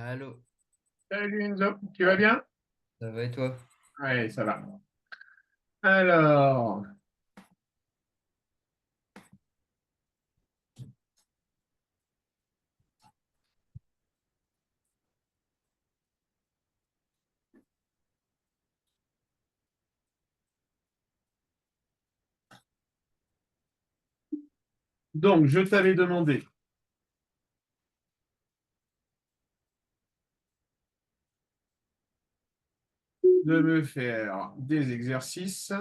Allô, Salut Enzo, tu vas bien? ça va et toi? Oui, ça va. Alors, donc je t'avais demandé de me faire des exercices.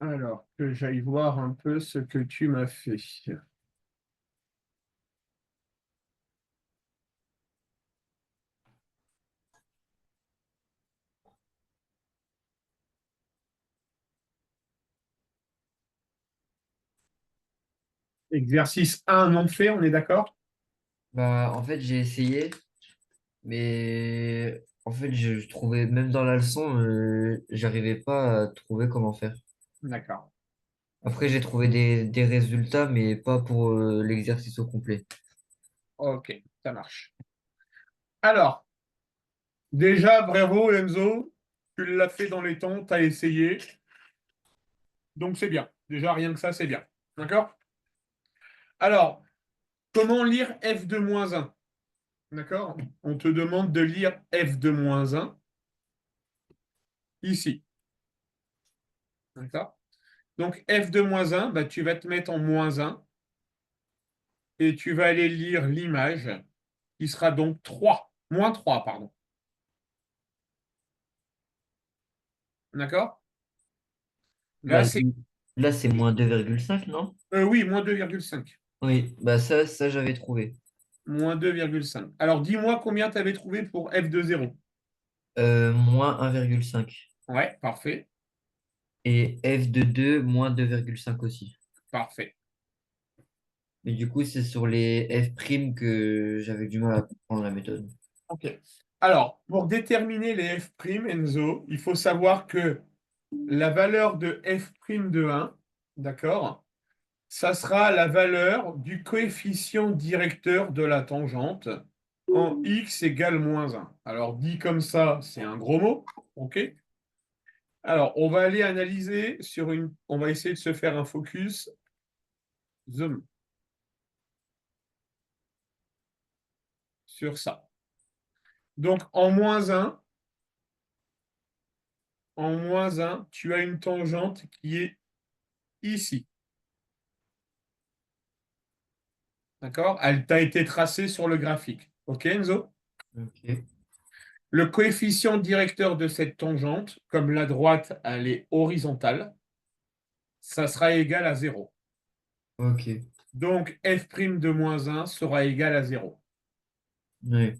Alors, que j'aille voir un peu ce que tu m'as fait. Exercice un non fait, on est d'accord? Bah, en fait, j'ai essayé, mais en fait, je trouvais, même dans la leçon, j'arrivais pas à trouver comment faire. D'accord. Après, j'ai trouvé des résultats, mais pas pour l'exercice au complet. Ok, ça marche. Alors, déjà, bravo Enzo, tu l'as fait dans les temps, tu as essayé, donc c'est bien. Déjà, rien que ça, c'est bien. D'accord? Alors, comment lire f de moins un? D'accord? On te demande de lire f de moins un ici. D'accord? Donc f de moins un, bah, tu vas te mettre en moins un et tu vas aller lire l'image qui sera donc 3 moins 3 pardon. D'accord? Bah, Là, c'est là, c'est moins 2,5, non? oui, moins 2,5. Oui, bah ça j'avais trouvé. Moins 2,5. Alors, dis-moi combien tu avais trouvé pour f de 0. Moins 1,5. Ouais, parfait, Et f de 2 moins 2,5 aussi. parfait. Mais du coup, c'est sur les f' que j'avais du mal à comprendre la méthode. OK. Alors, pour déterminer les f', Enzo, il faut savoir que la valeur de f' de 1, d'accord, ça sera la valeur du coefficient directeur de la tangente en x égale moins 1. Alors, dit comme ça, c'est un gros mot. OK? Alors, on va aller analyser sur une. On va essayer de se faire un focus. Zoom sur ça. Donc, en moins un, tu as une tangente qui est ici. D'accord? Elle t'a été tracée sur le graphique. OK, Enzo? Ok, Le coefficient directeur de cette tangente, comme la droite, elle est horizontale, ça sera égal à 0. ok. Donc, f' de moins 1 sera égal à 0. Oui,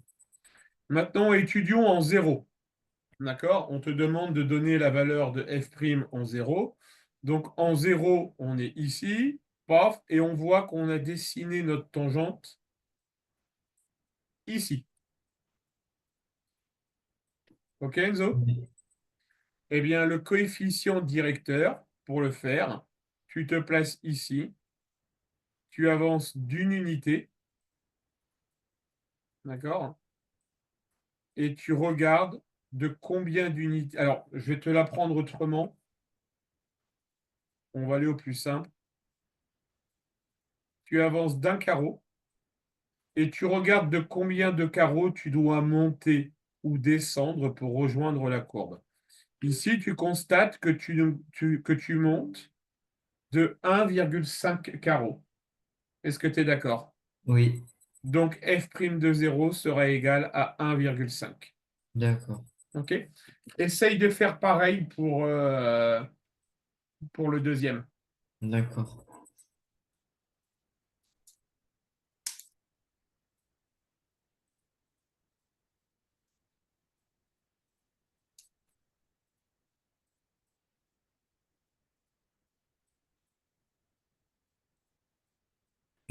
Maintenant, étudions en 0. D'accord? On te demande de donner la valeur de f' en 0. Donc, en 0, on est ici, paf, et on voit qu'on a dessiné notre tangente ici. OK, Enzo? oui. Eh bien, le coefficient directeur, pour le faire, tu te places ici, tu avances d'une unité, d'accord? Et tu regardes de combien d'unités. Alors, je vais te l'apprendre autrement. On va aller au plus simple. Tu avances d'un carreau et tu regardes de combien de carreaux tu dois monter ou descendre pour rejoindre la courbe. Ici, tu constates que tu montes de 1,5 carreaux. Est-ce que tu es d'accord? Oui, Donc, f' de 0 sera égal à 1,5. d'accord, OK? Essaye de faire pareil pour le deuxième. d'accord.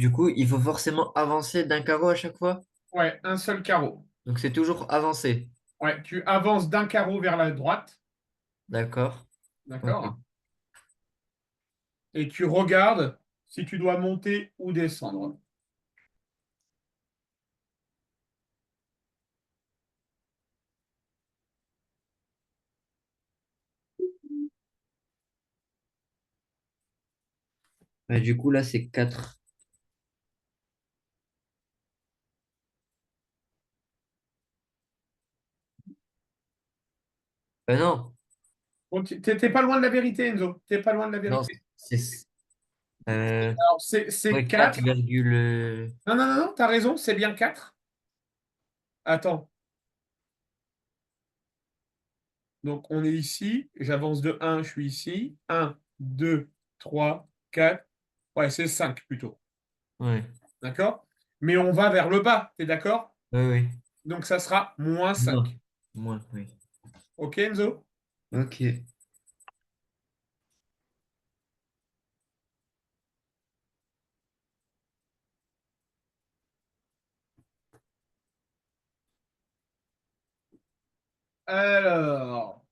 Du coup, il faut forcément avancer d'un carreau à chaque fois. Ouais, un seul carreau. Donc c'est toujours avancer. Ouais, tu avances d'un carreau vers la droite, D'accord. Ok. d'accord? Et tu regardes si tu dois monter ou descendre. Du coup, là, c'est 4. Non, Bon, t'es pas loin de la vérité, Enzo. T'es pas loin de la non, vérité. c'est euh, Alors, c'est ouais, 4. 4, virgule- Non, non, non, non, t'as raison, c'est bien 4. Attends. Donc, on est ici. J'avance de 1, je suis ici. 1, 2, 3, 4. Ouais, c'est 5 plutôt. Ouais, D'accord? Mais on va vers le bas, t'es d'accord? ouais, ouais. Donc, ça sera moins Non, 5. moins, oui. OK, Enzo? Ok. Alors,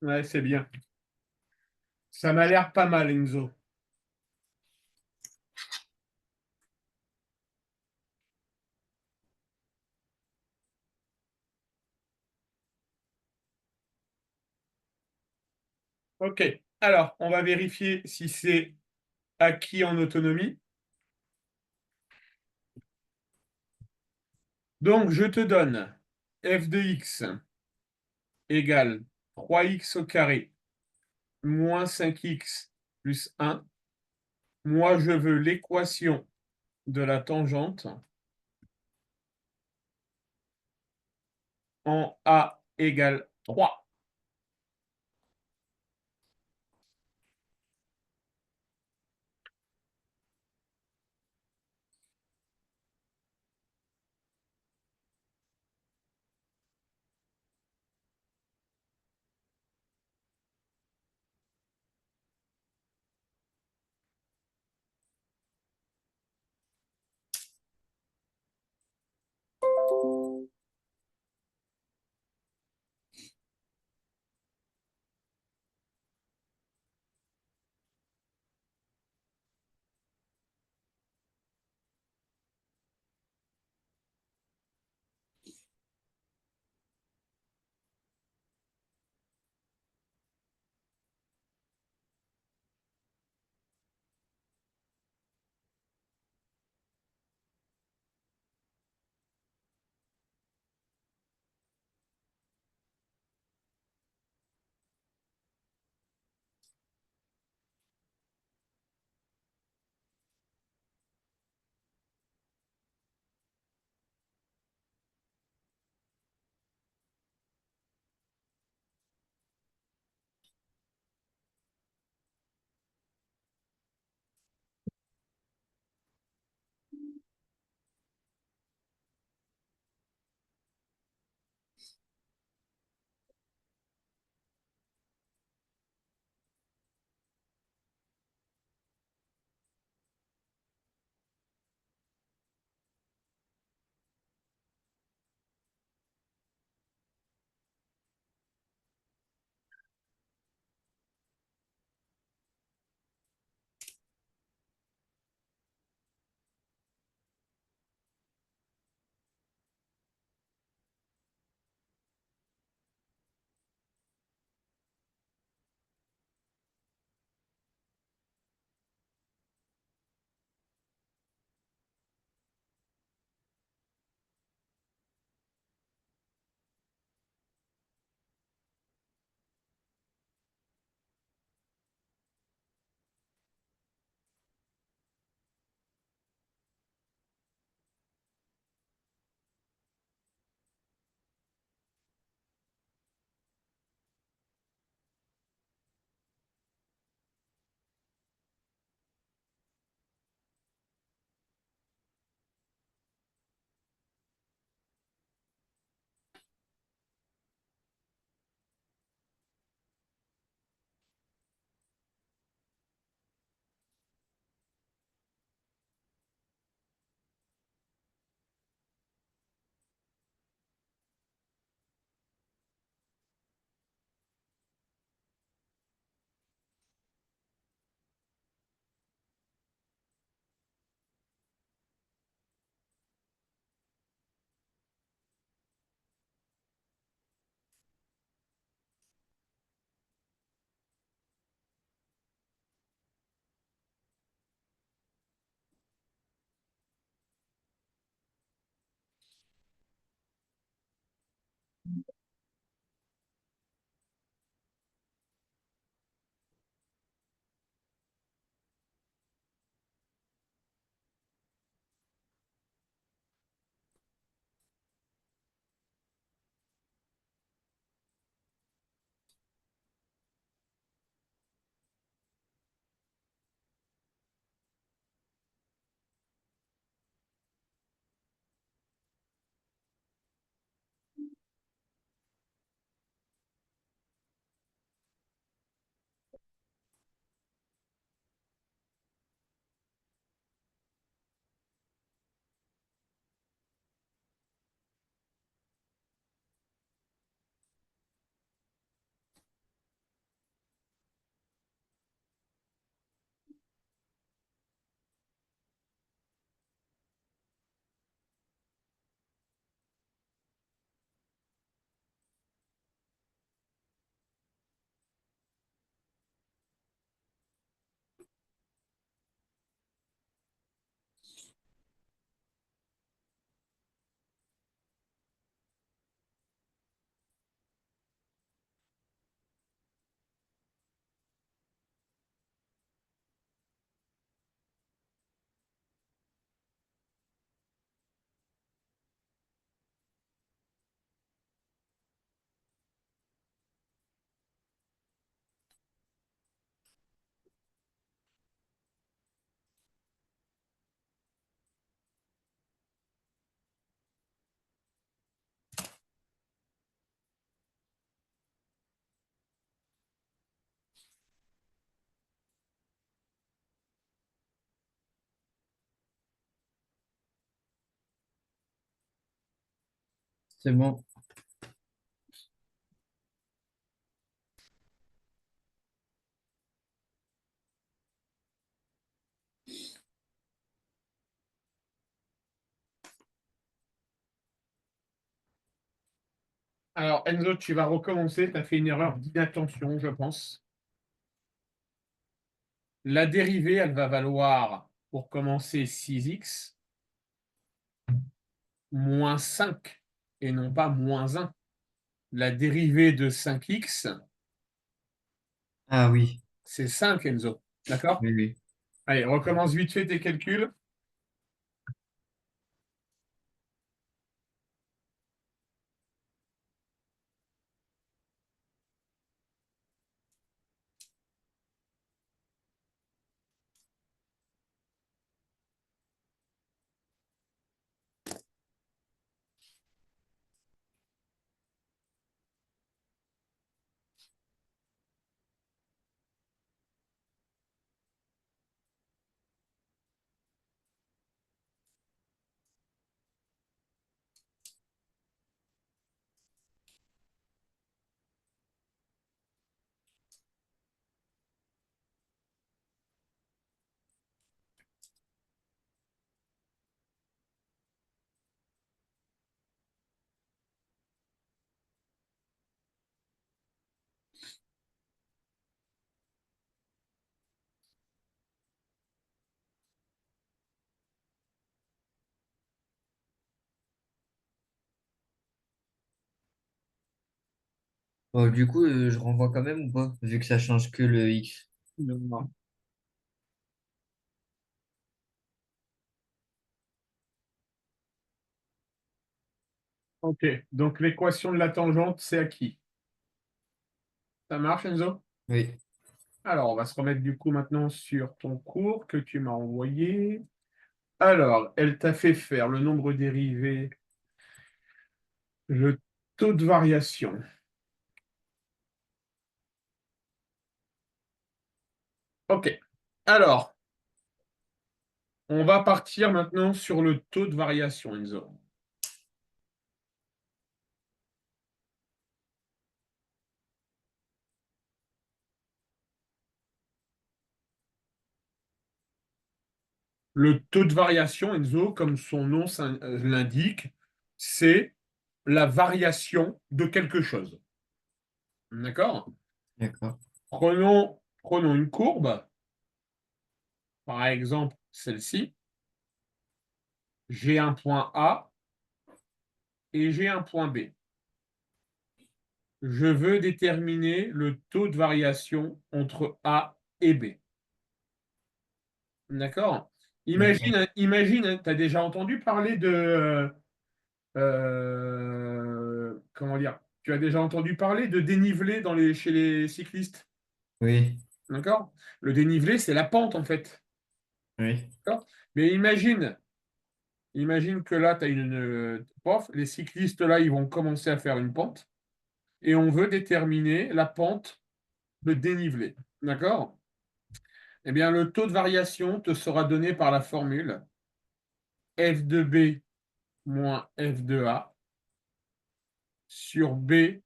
ouais, c'est bien. Ça m'a l'air pas mal, Enzo. OK. Alors, on va vérifier si c'est acquis en autonomie. Donc, je te donne f de x égale 3x au carré moins 5x plus 1. Moi, je veux l'équation de la tangente en a égale 3. C'est bon. Alors, Enzo, tu vas recommencer. Tu as fait une erreur d'inattention, je pense. La dérivée, elle va valoir, pour commencer, 6x moins 5 et non pas moins 1. La dérivée de 5x, Ah oui, c'est 5, Enzo. D'accord? oui, oui. Allez, recommence vite fait tes calculs. Bon, du coup, je renvoie quand même ou pas, vu que ça change que le X. Non. Ok, donc l'équation de la tangente, c'est à qui? Ça marche, Enzo? Oui, Alors, on va se remettre du coup maintenant sur ton cours que tu m'as envoyé. Alors, elle t'a fait faire le nombre dérivé, le taux de variation. Ok. Alors, on va partir maintenant sur le taux de variation, Enzo. Le taux de variation, Enzo, comme son nom l'indique, c'est la variation de quelque chose. D'accord? d'accord. Prenons une courbe, par exemple celle-ci. J'ai un point A et j'ai un point B. Je veux déterminer le taux de variation entre A et B. D'accord? D'accord. Imagine, tu as déjà entendu parler de, comment dire, tu as déjà entendu parler de dénivelé chez les cyclistes. Oui, D'accord? Le dénivelé, c'est la pente en fait. oui, D'accord? Mais imagine que là, tu as les cyclistes là, ils vont commencer à faire une pente et on veut déterminer la pente de dénivelé. D'accord? Eh bien, le taux de variation te sera donné par la formule f de B moins f de A sur B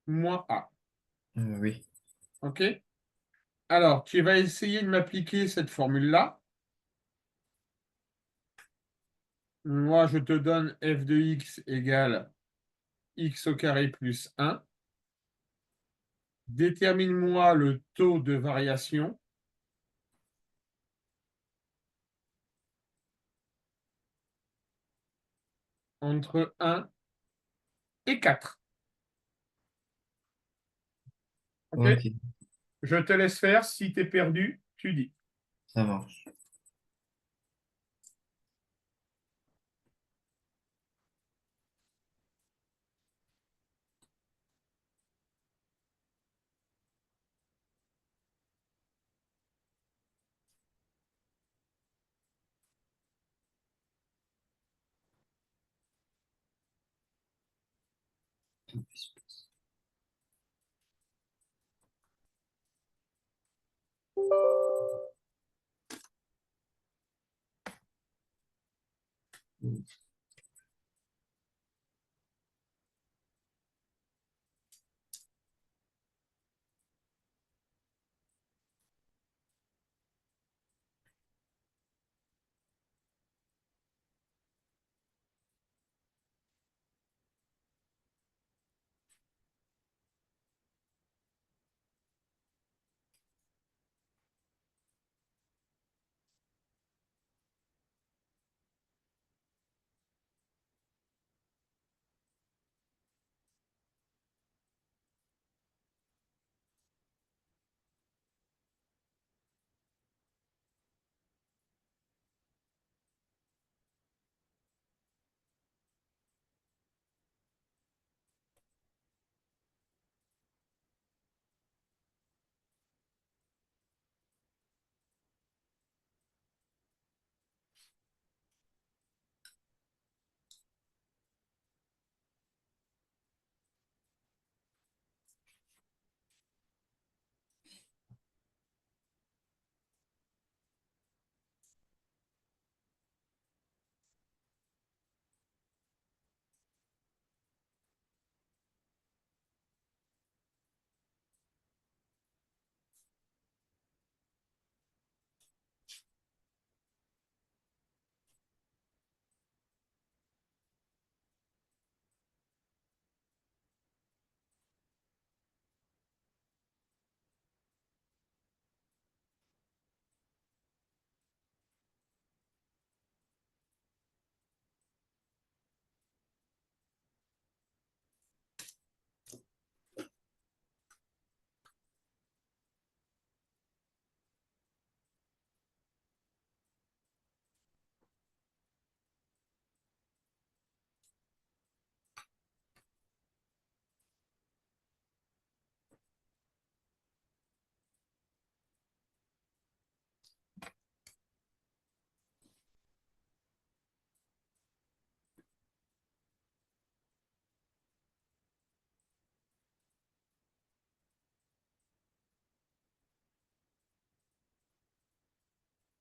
moins A. oui. OK? Alors, tu vas essayer de m'appliquer cette formule-là. Moi, je te donne f de x égale x au carré plus 1. Détermine-moi le taux de variation entre 1 et 4. OK? Ok, Je te laisse faire. Si tu es perdu, tu dis. ça marche.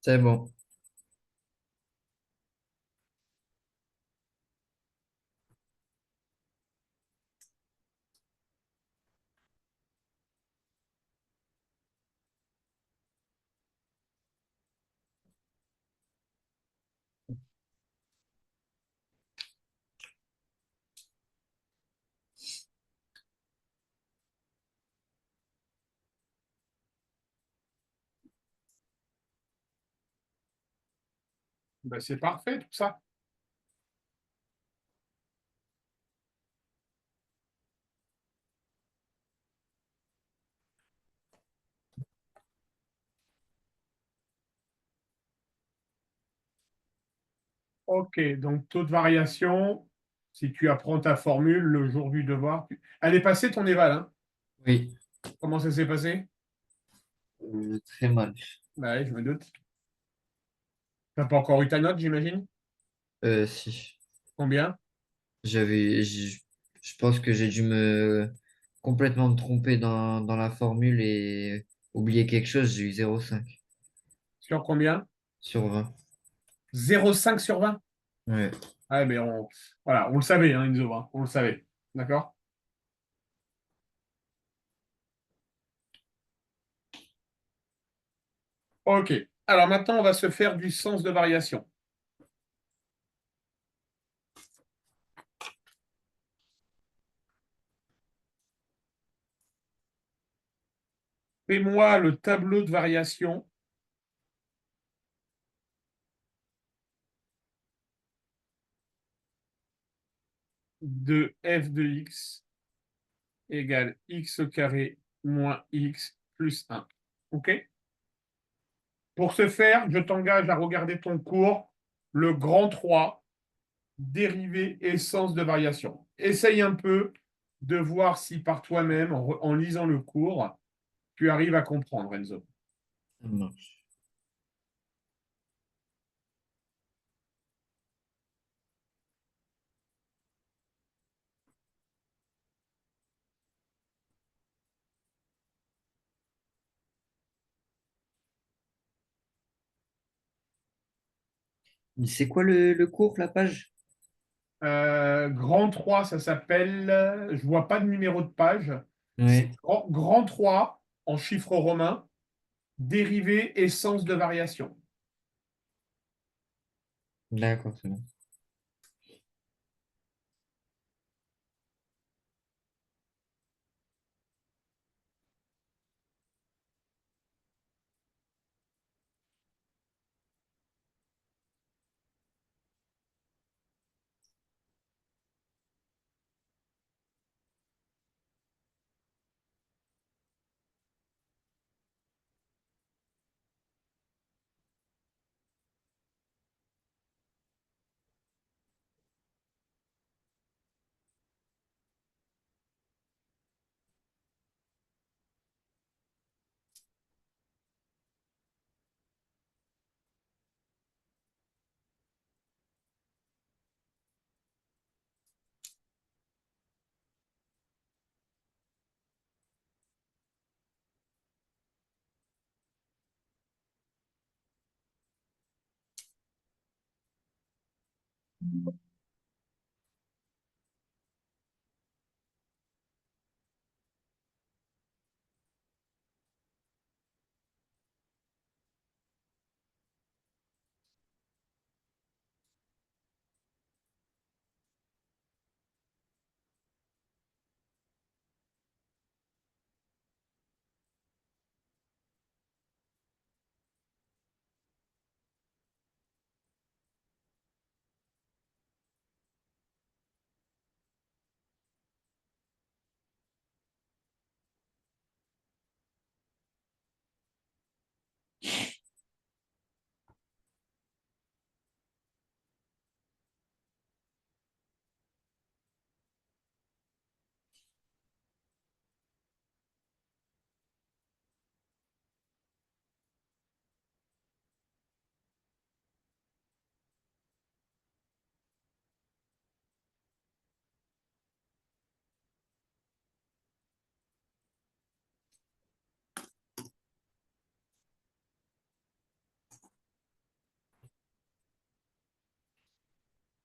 C'est bon. Ben, c'est parfait tout ça. Ok, donc taux de variation, si tu apprends ta formule le jour du devoir, elle est passée ton éval, hein? Oui, Comment ça s'est passé? très mal. Bah ouais, je me doute. T'as pas encore eu ta note, j'imagine? Si. Combien? Je pense que j'ai dû me complètement me tromper dans la formule et oublier quelque chose. J'ai eu 0,5 Sur combien? sur 20. 0,5 sur 20. Ouais. Ouais, mais voilà, on le savait, hein, Enzo, hein, on le savait. D'accord? Ok. Alors maintenant, on va se faire du sens de variation. Fais-moi le tableau de variation de f de x égale x au carré moins x plus 1. OK? Pour ce faire, je t'engage à regarder ton cours, le grand 3, dérivée et sens de variation. Essaye un peu de voir si par toi-même, en lisant le cours, tu arrives à comprendre, Enzo. Ça marche. C'est quoi le cours, la page? Grand 3, ça s'appelle, je vois pas de numéro de page, c'est Ouais, grand 3 en chiffres romains, dérivée et sens de variation. d'accord, c'est bon.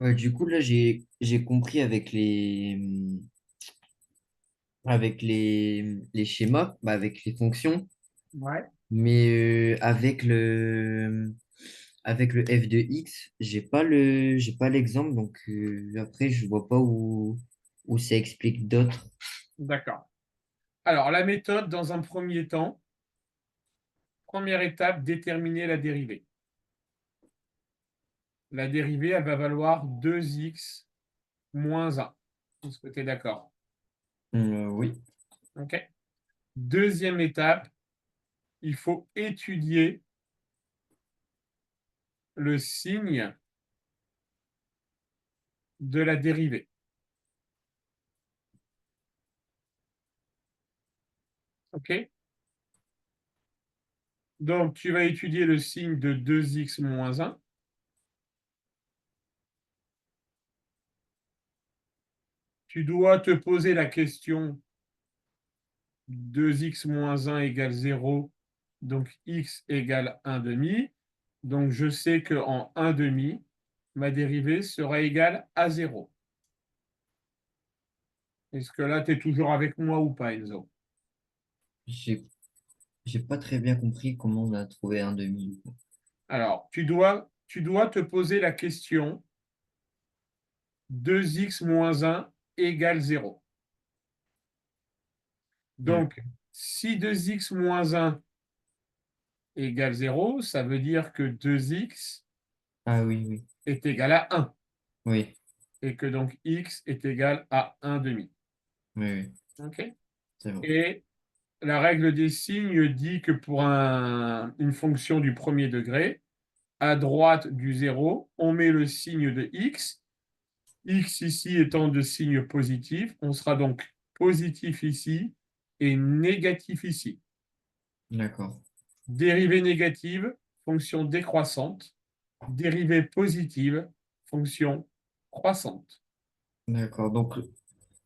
Ouais, du coup, là, j'ai compris avec les schémas, bah, avec les fonctions, Ouais. mais avec le f de x, j'ai pas l'exemple, donc après, je vois pas où ça explique d'autres. D'accord. Alors, la méthode, dans un premier temps, première étape, déterminer la dérivée. La dérivée, elle va valoir 2x moins 1. Est-ce que tu es d'accord? Oui. OK. Deuxième étape, il faut étudier le signe de la dérivée. OK? Donc, tu vas étudier le signe de 2x moins 1. Tu dois te poser la question 2x moins 1 égale 0, donc x égale 1 demi. Donc, je sais qu'en 1 demi, ma dérivée sera égale à 0. Est-ce que là, tu es toujours avec moi ou pas, Enzo? J'ai, j'ai pas très bien compris comment on a trouvé un demi, du coup. Alors, tu dois te poser la question 2x moins 1 égale 0. Hmm. Donc, si 2x moins 1 égale 0, ça veut dire que 2x Ah oui, oui, est égal à 1 oui, et que donc x est égal à 1 demi. oui, oui, OK? c'est bon. Et la règle des signes dit que pour une fonction du premier degré, à droite du 0, on met le signe de x. X ici étant de signe positif, on sera donc positif ici et négatif ici. D'accord, Dérivée négative, fonction décroissante. Dérivée positive, fonction croissante. d'accord. Donc,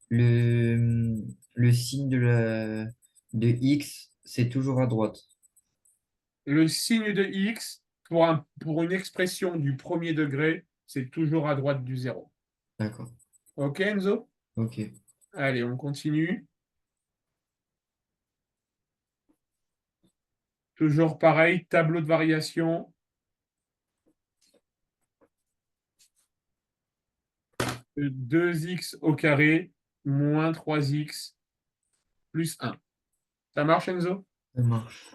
le, le signe de x, c'est toujours à droite. Le signe de x, pour une expression du premier degré, c'est toujours à droite du zéro. D'accord, OK, Enzo? ok. Allez, on continue. Toujours pareil, tableau de variation. 2x au carré moins 3x plus 1. Ça marche, Enzo? Ça marche.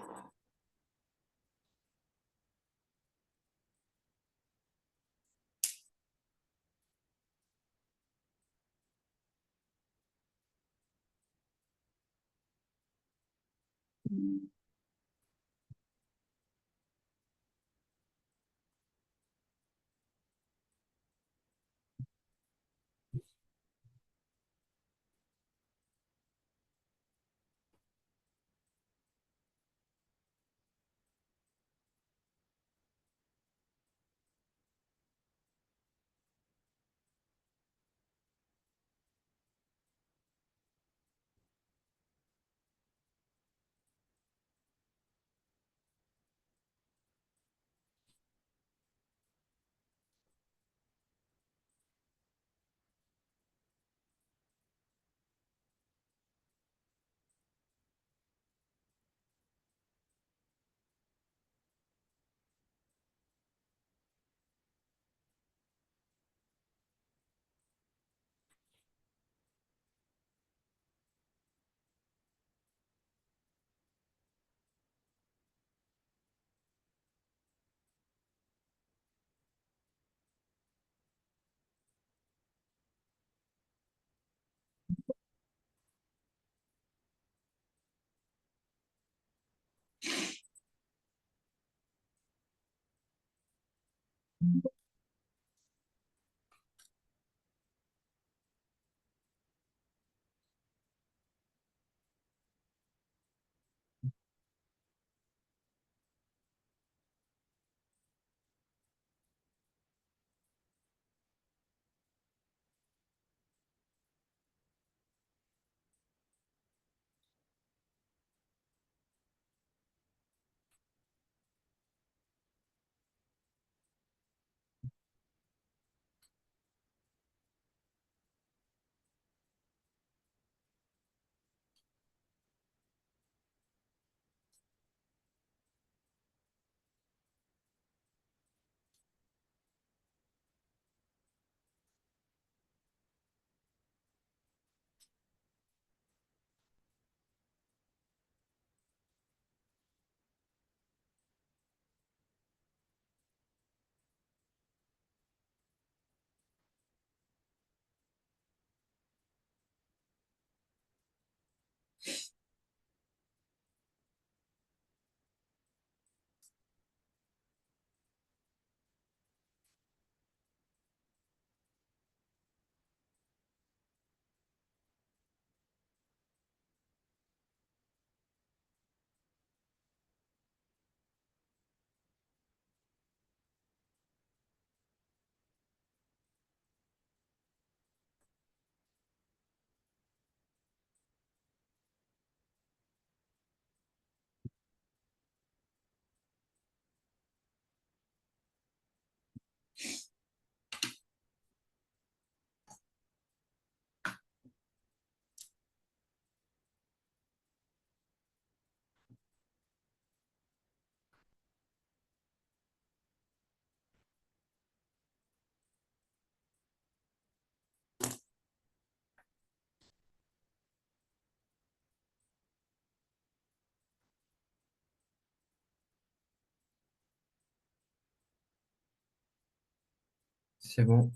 C'est bon.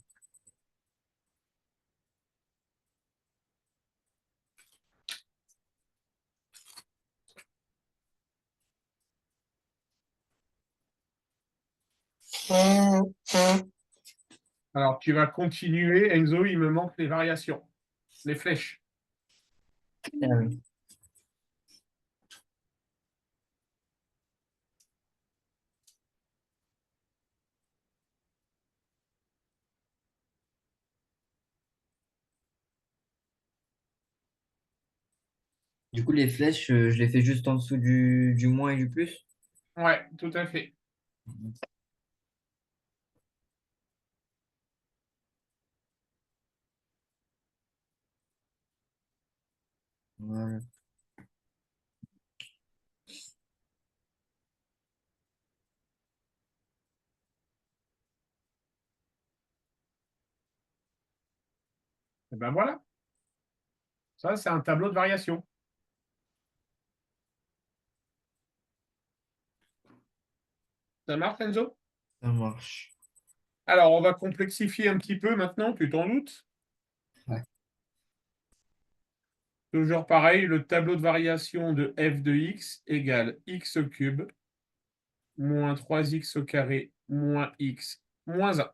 Alors, tu vas continuer, Enzo, il me manque les variations, les flèches. Ah oui. Du coup, les flèches, je les fais juste en dessous du moins et du plus. Ouais, tout à fait. Voilà. Et ben voilà, ça, c'est un tableau de variation. Ça marche, Enzo? Ça marche. Alors, on va complexifier un petit peu maintenant, tu t'en doutes. Ouais. Toujours pareil, le tableau de variation de f de x égale x au cube moins 3x au carré moins x moins 1.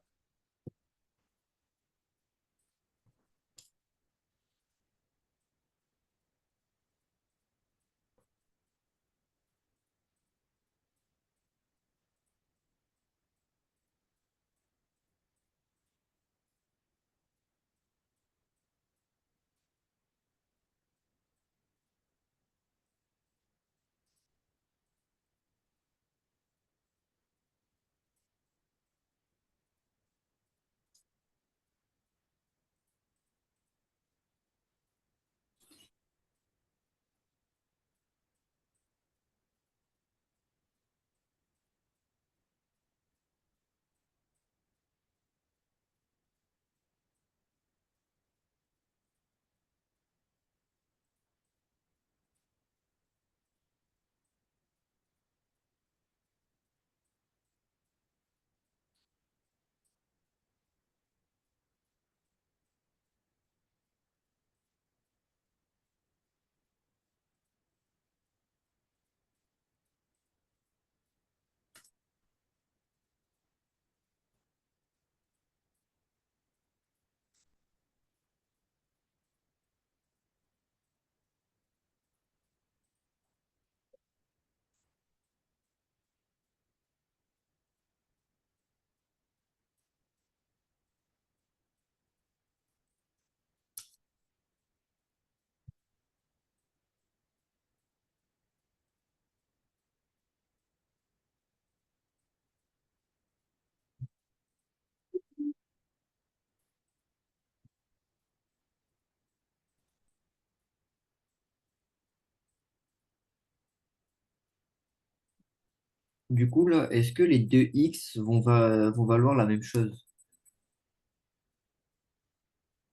Du coup, là, est-ce que les deux x vont valoir la même chose?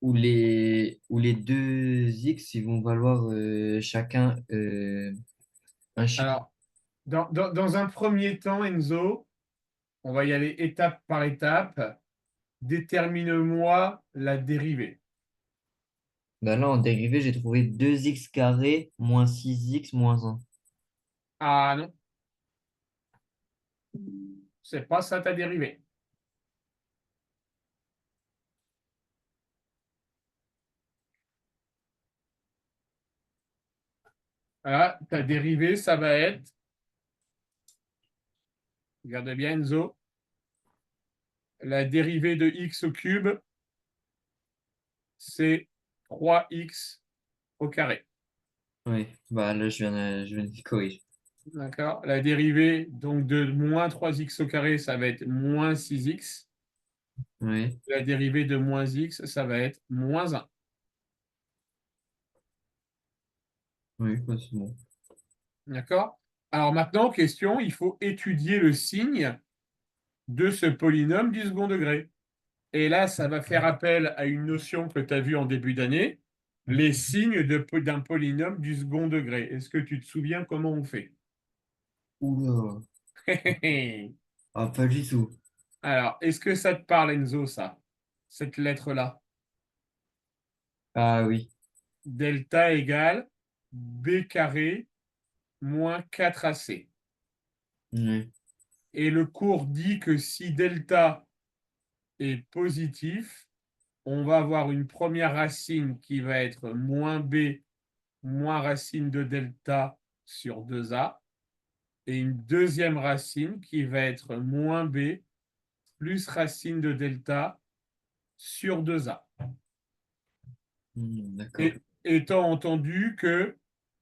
Ou les deux x, ils vont valoir chacun un chiffre? Alors, dans un premier temps, Enzo, on va y aller étape par étape. Détermine-moi la dérivée. Ben là, en dérivé, j'ai trouvé 2x carré moins 6x moins un. Ah non, c'est pas ça ta dérivée. Voilà, ta dérivée, ça va être, regarde bien Enzo, la dérivée de x au cube, c'est 3x au carré. Oui, bah là, je viens de corriger. D'accord? La dérivée donc de moins 3x au carré, ça va être moins 6x. Oui, La dérivée de moins x, ça va être moins 1. oui, bah, c'est bon. D'accord? Alors maintenant, question, il faut étudier le signe de ce polynôme du second degré. Et là, ça va faire appel à une notion que tu as vue en début d'année, les signes d'un polynôme du second degré. Est-ce que tu te souviens comment on fait? Oula, ah, pas du tout. Alors, est-ce que ça te parle, Enzo, ça? cette lettre-là. Ah oui. Delta égale B carré moins 4AC. Ouais. Et le cours dit que si delta est positif, on va avoir une première racine qui va être moins B moins racine de delta sur 2A et une deuxième racine qui va être moins B plus racine de delta sur 2A. D'accord. Et étant entendu que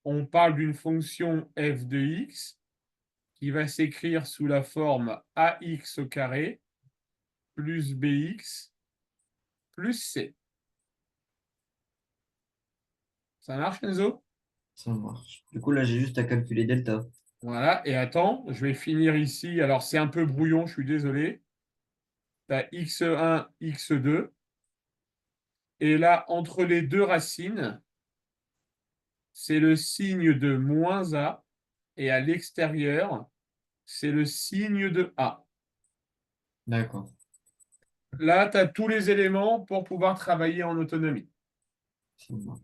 on parle d'une fonction f de x qui va s'écrire sous la forme ax au carré plus bx plus c. Ça marche, Enzo? Ça marche. Du coup, là, j'ai juste à calculer delta. Voilà, et attends, je vais finir ici. Alors, c'est un peu brouillon, je suis désolé. Tu as x1, x2. Et là, entre les deux racines, c'est le signe de moins a. Et à l'extérieur, c'est le signe de a. D'accord. Là, tu as tous les éléments pour pouvoir travailler en autonomie. Ça marche.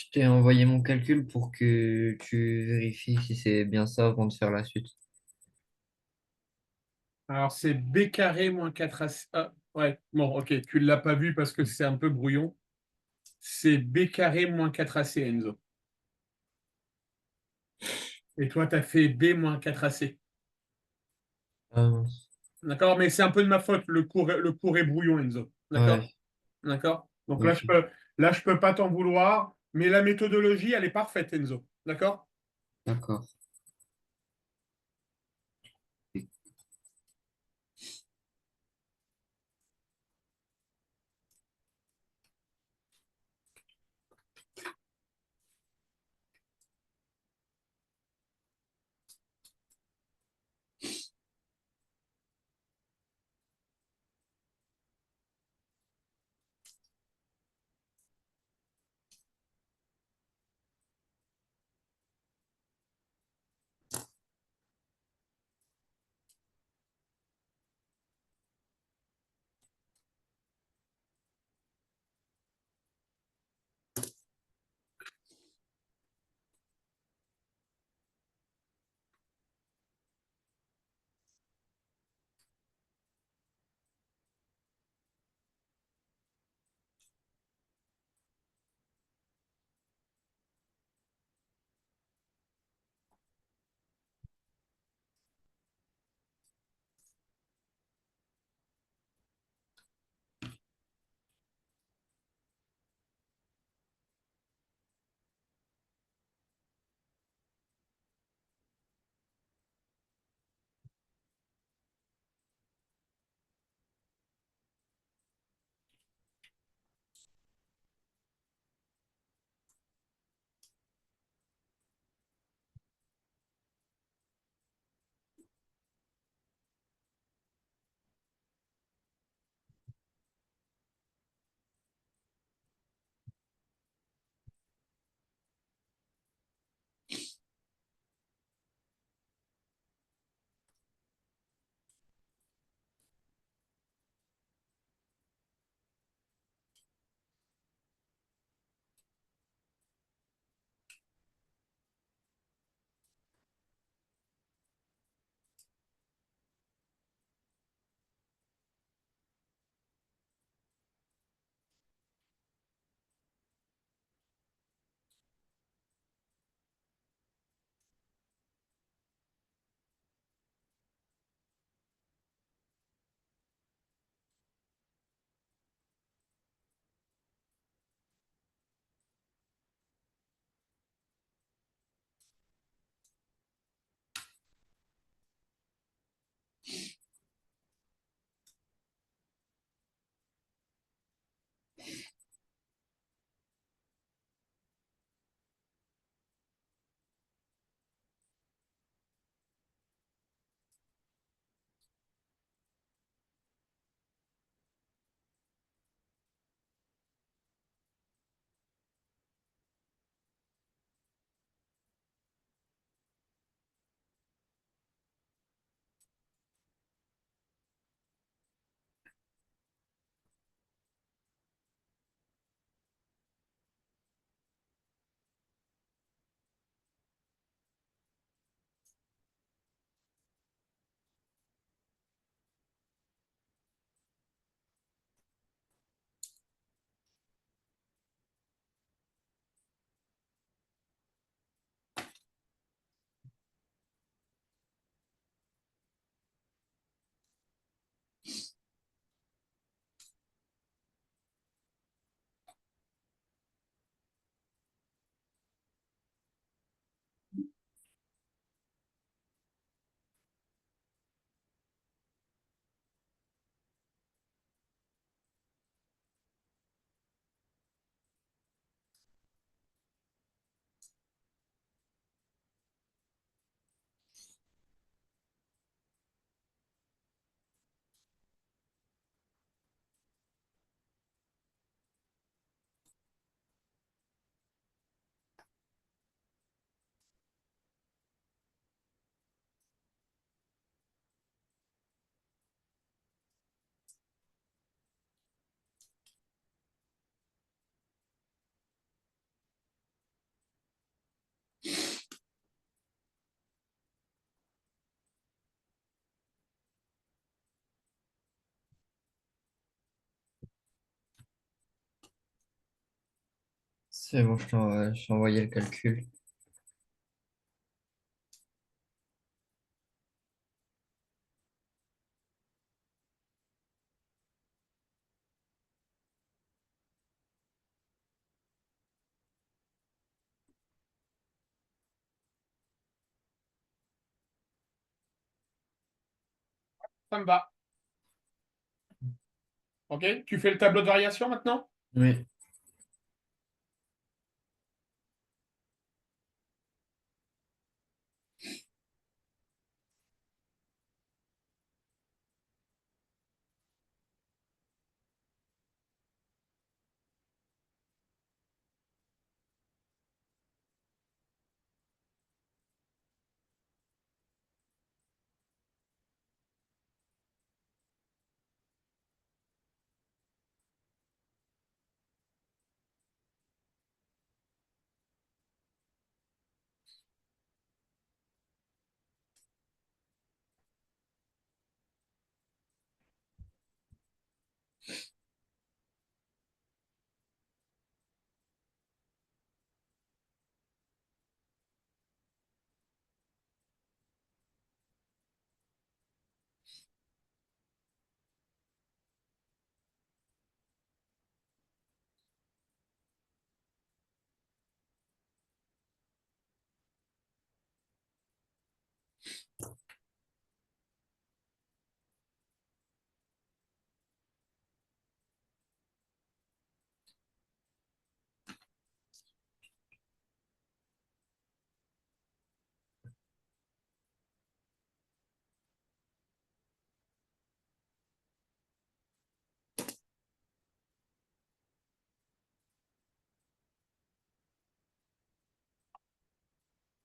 Je t'ai envoyé mon calcul pour que tu vérifies si c'est bien ça avant de faire la suite. Alors, c'est b carré moins 4ac. Ah, ouais, bon, ok, tu ne l'as pas vu parce que c'est un peu brouillon. C'est b carré moins 4ac, Enzo. Et toi, tu as fait b moins 4ac. Ah, D'accord? Mais c'est un peu de ma faute. Le cours est brouillon, Enzo. D'accord? ouais, D'accord? Donc ok, là, je peux pas t'en vouloir. Mais la méthodologie, elle est parfaite, Enzo. D'accord? d'accord. C'est bon, je t'ai envoyé le calcul. Ça me va. OK? Tu fais le tableau de variation maintenant? Oui,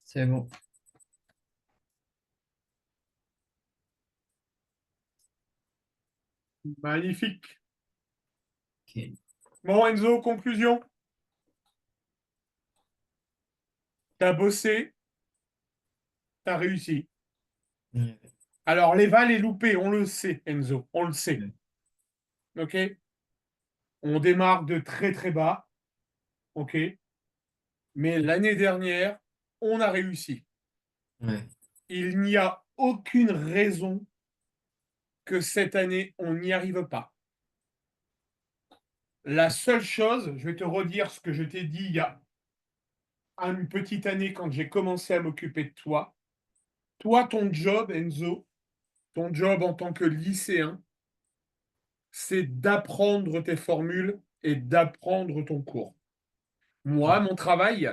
c'est bon. Magnifique. Ok. Bon, Enzo, conclusion. Tu as bossé, tu as réussi. Ouais, Alors, les vals est loupé, on le sait, Enzo, on le sait. ouais, OK? On démarre de très très bas. OK? Mais l'année dernière, on a réussi. ouais, Il n'y a aucune raison que cette année, on n'y arrive pas. La seule chose, je vais te redire ce que je t'ai dit il y a une petite année quand j'ai commencé à m'occuper de toi. Toi, ton job, Enzo, ton job en tant que lycéen, c'est d'apprendre tes formules et d'apprendre ton cours. Moi, mon travail,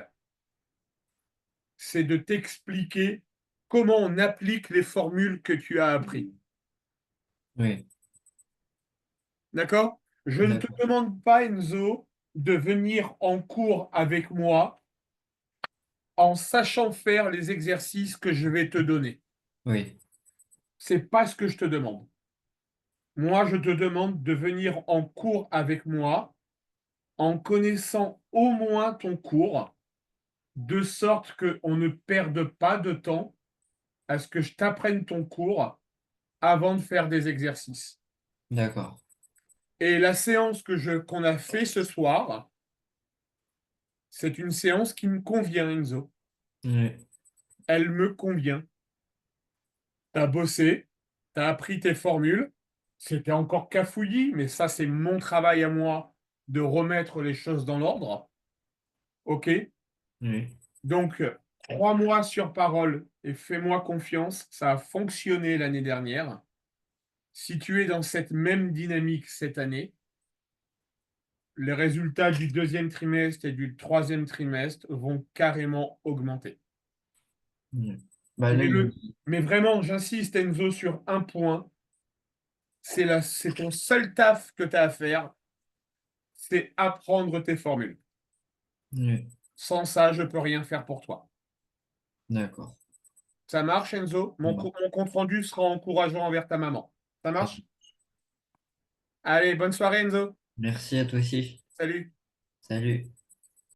c'est de t'expliquer comment on applique les formules que tu as appris. ouais, D'accord? Je ne te d'accord. demande pas, Enzo, de venir en cours avec moi en sachant faire les exercices que je vais te donner. Oui, C'est pas ce que je te demande. Moi, je te demande de venir en cours avec moi en connaissant au moins ton cours, de sorte qu'on ne perde pas de temps à ce que je t'apprenne ton cours avant de faire des exercices. d'accord. Et la séance qu'on a fait ce soir, c'est une séance qui me convient, Enzo. Ouais, Elle me convient. Tu as bossé, tu as appris tes formules. C'était encore cafouillis, mais ça, c'est mon travail à moi de remettre les choses dans l'ordre. OK? ouais, Donc, crois-moi sur parole et fais-moi confiance. Ça a fonctionné l'année dernière. Si tu es dans cette même dynamique cette année, les résultats du deuxième trimestre et du troisième trimestre vont carrément augmenter. ouais. Bah là, Mais, mais vraiment, j'insiste, Enzo, sur un point. C'est ton seul taf que tu as à faire, c'est apprendre tes formules. ouais, Sans ça, je ne peux rien faire pour toi. d'accord. Ça marche, Enzo? Bon, Mon compte rendu sera encourageant envers ta maman. Ça ça marche? Allez, bonne soirée, Enzo. merci à toi aussi. Salut. Salut.